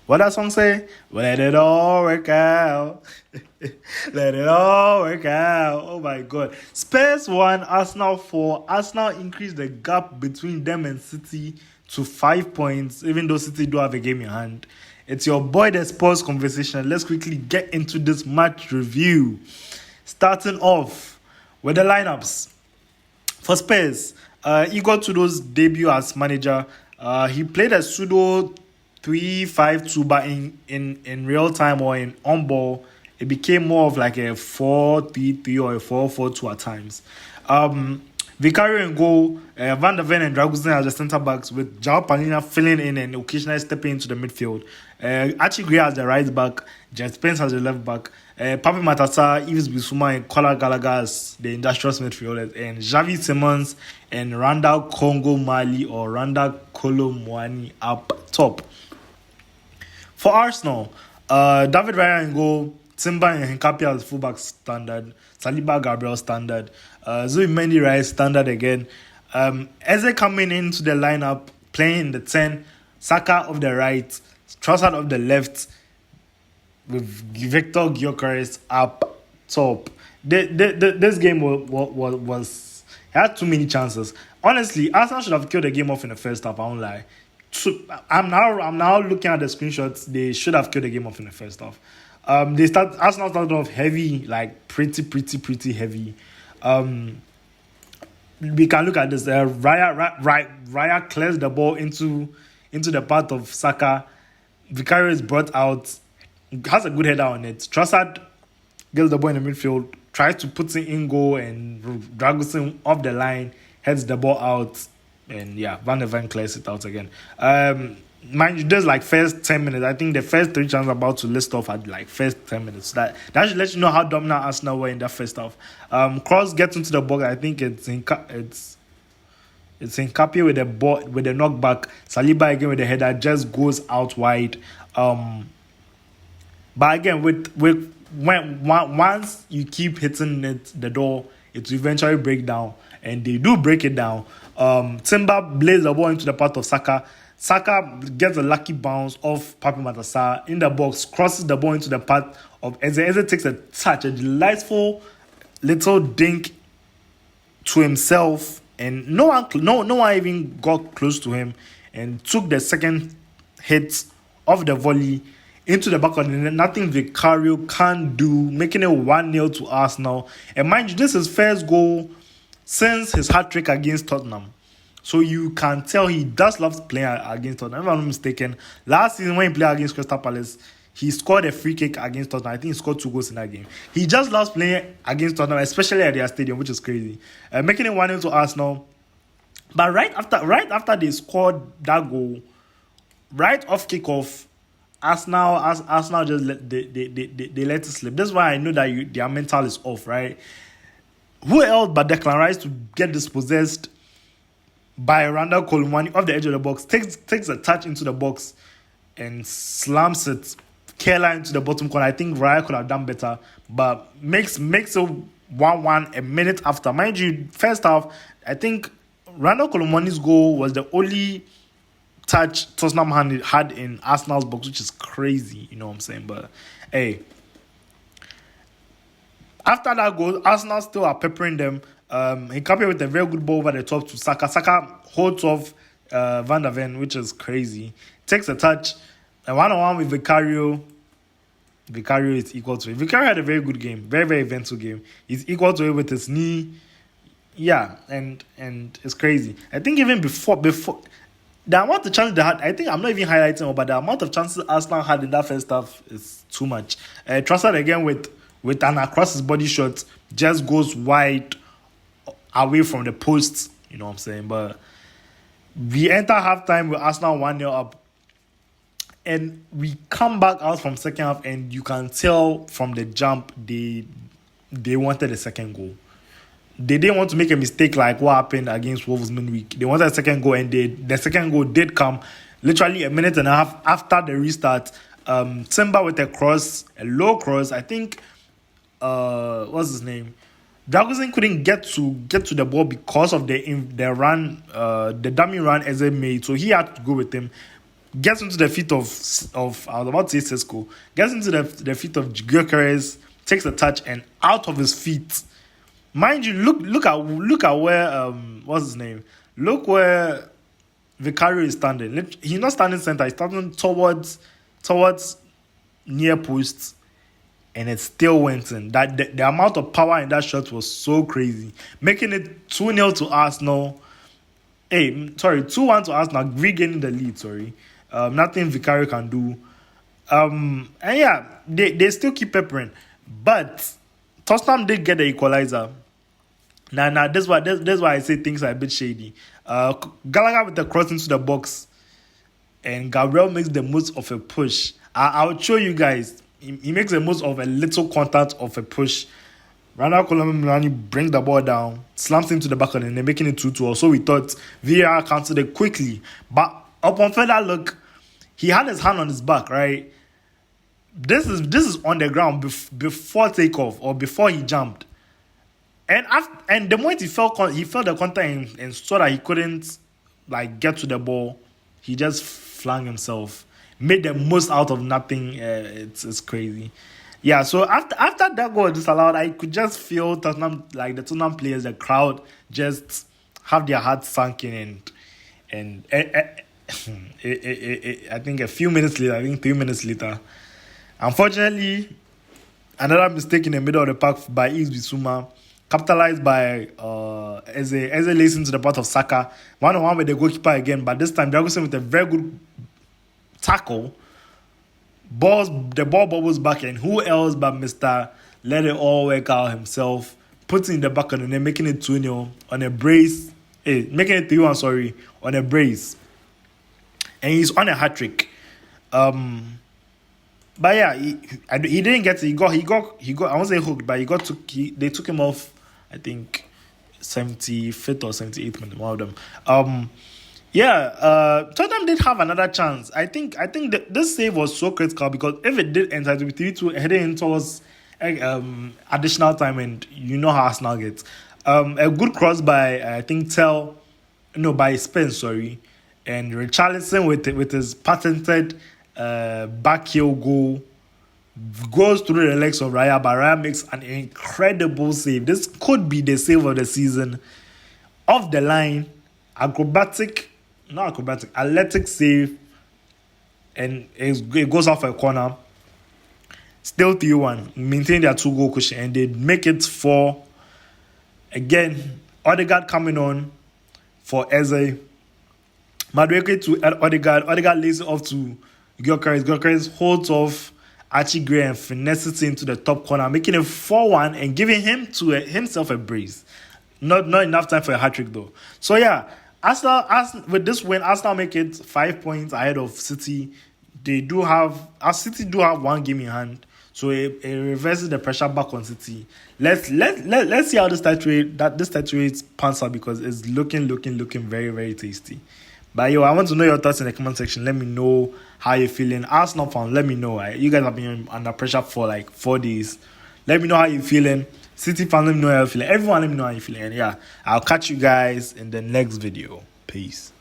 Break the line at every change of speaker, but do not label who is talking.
What that song say? Let it all work out. Let it all work out. Oh my god. Spurs 1, Arsenal 4. Arsenal increased the gap between them and City to 5 points, even though City do have a game in hand. It's your boy, the Spurs conversation. Let's quickly get into this match review. Starting off with the lineups. For Spurs, Igor Tudor's debut as manager, he played a pseudo 3-5-2, but in real time or in on ball, it became more of like a 4-3-3 or a 4-4-2 at times. Vicario in goal, Van der Ven and Dragusin as the centre backs, with João Palhinha filling in and occasionally stepping into the midfield. Archie Gray as the right back, Jet Spence as the left back, Papi Matassa, Yves Bissouma and Kola Gallagher as the industrious midfielders, and Xavi Simons and Randall Congo Mali or Randall Kolo Muani up top. For Arsenal, David Raya in goal, Timber and Hinkapia as fullback standard, Saliba Gabriel standard, Zubimendi Rice standard again. Eze coming into the lineup, playing in the 10, Saka of the right, Trossard of the left, with Victor Gyokeres up top. This game was had too many chances. Honestly, Arsenal should have killed the game off in the first half. I won't lie. I'm now looking at the screenshots. They should have killed the game off in the first half. Arsenal started off heavy, like pretty heavy. We can look at this. Raya clears the ball into the path of Saka. Vicario is brought out, has a good header on it. Trossard gets the ball in the midfield, tries to put it in goal, and Dragusin off the line, heads the ball out, and yeah, Van der Ven clears it out again. Mind you, there's like first 10 minutes. I think the first 3 chances about to list off at like first 10 minutes. That should let you know how dominant Arsenal were in that first half. Cross gets into the box. I think it's Hinkapia with the ball, with the knockback. Saliba again with the header just goes out wide. But again, once you keep hitting the door, it will eventually break down, and they do break it down. Timber blazes the ball into the path of Saka. Saka gets a lucky bounce off Papi Matassa in the box, crosses the ball into the path of Eze. Eze takes a touch, a delightful little dink to himself, and no one even got close to him, and took the second hit of the volley into the back of the net. Nothing Vicario can do, making it 1-0 to Arsenal. And mind you, this is his first goal since his hat-trick against Tottenham. So you can tell he does love playing against Tottenham. If I'm not mistaken, last season when he played against Crystal Palace, he scored a free kick against Tottenham. I think he scored 2 goals in that game. He just loves playing against Tottenham, especially at their stadium, which is crazy. Making it 1-0 to Arsenal. But right after they scored that goal, right off kickoff, Arsenal just they let it slip. That's why I know that their mental is off, right? Who else but Declan Rice to get dispossessed by Randall Colomani off the edge of the box, takes a touch into the box and slams it careless into the bottom corner. I think Raya could have done better, but makes it 1-1 a minute after. Mind you, first half, I think Randall Colomani's goal was the only touch Tottenham had in Arsenal's box, which is crazy, you know what I'm saying? But hey, after that goal, Arsenal still are peppering them. He came with a very good ball over the top to Saka. Saka holds off Van der Ven, which is crazy. Takes a touch, a 1-on-1 with Vicario. Vicario is equal to it. Vicario had a very good game, very eventful game. He's equal to it with his knee. Yeah, and it's crazy. I think even before the amount of chances they had, I think I'm not even highlighting it, but the amount of chances Arsenal had in that first half is too much. Trossard again with an across his body shot just goes wide away from the posts, you know what I'm saying? But we enter halftime with Arsenal 1-0 up, and we come back out from second half, and you can tell from the jump they wanted a second goal. They didn't want to make a mistake like what happened against Wolves midweek. They wanted a second goal, and the second goal did come literally a minute and a half after the restart. Timber with a low cross. I think what's his name? Dragusin couldn't get to the ball because of the run, the dummy run Eze made, so he had to go with him. gets into the feet of I was about to say Sesko, gets into the feet of Gyokeres, takes a touch and out of his feet. Mind you, look at where what's his name? Look where Vicario is standing. He's not standing center, he's standing towards near posts, and it still went in. That the amount of power in that shot was so crazy, making it 2-0 to Arsenal. 2-1 to Arsenal, regaining the lead. Nothing Vicario can do. And yeah, they still keep peppering, but Tottenham did get the equalizer. Now that's why I say things are a bit shady. Gallagher with the cross into the box, and Gabriel makes the most of a push. I'll show you guys. He makes the most of a little contact of a push. Randa Kolomani brings the ball down, slams into the back, and they're making it 2-2. So we thought VAR counted it quickly, but upon further look, he had his hand on his back. Right, this is on the ground before takeoff or before he jumped, and the moment he felt the contact and saw that he couldn't get to the ball, he just flung himself, made the most out of nothing. It's crazy. Yeah, so after that goal was disallowed, I could just feel Tottenham, the Tottenham players, the crowd, just have their hearts sunken and I think 3 minutes later, unfortunately, another mistake in the middle of the park by Yves Bissouma, capitalized by Eze lays into the path of Saka, 1-on-1 with the goalkeeper again, but this time Dragosin with a very good tackle. The ball bubbles back, and who else but Mr. Let It All Work Out himself, puts it in the back and then making it 2-0 on a brace. Making it 3-1, on a brace. And he's on a hat-trick. But yeah, he didn't get it. He got I won't say hooked, but they took him off, I think 75th or 78th minute, one of them. Tottenham did have another chance. I think this save was so critical, because if it did enter, to be 3-2 heading in towards additional time, and you know how Arsenal gets. A good cross by by Spence, and Richarlison with his patented back heel goal goes through the legs of Raya, but Raya makes an incredible save. This could be the save of the season. Off the line, athletic save, and it goes off a corner. Still 3-1, maintain their 2-goal cushion, and they make it 4. Again, Odegaard coming on for Eze. Madueke to Odegaard. Odegaard lays it off to Gyokeres. Gyokeres holds off Archie Gray and finesses into the top corner, making it 4-1 and giving himself a brace. Not enough time for a hat-trick though. So yeah, Arsenal, with this win, Arsenal make it 5 points ahead of City. City do have one game in hand, so it reverses the pressure back on City. Let's see how this title race pans out, because it's looking very, very tasty. But I want to know your thoughts in the comment section. Let me know how you're feeling. Arsenal fans, let me know. You guys have been under pressure for 4 days. Let me know how you're feeling. City fans, let me know how you're feeling. Everyone, let me know how you're feeling. And yeah, I'll catch you guys in the next video. Peace.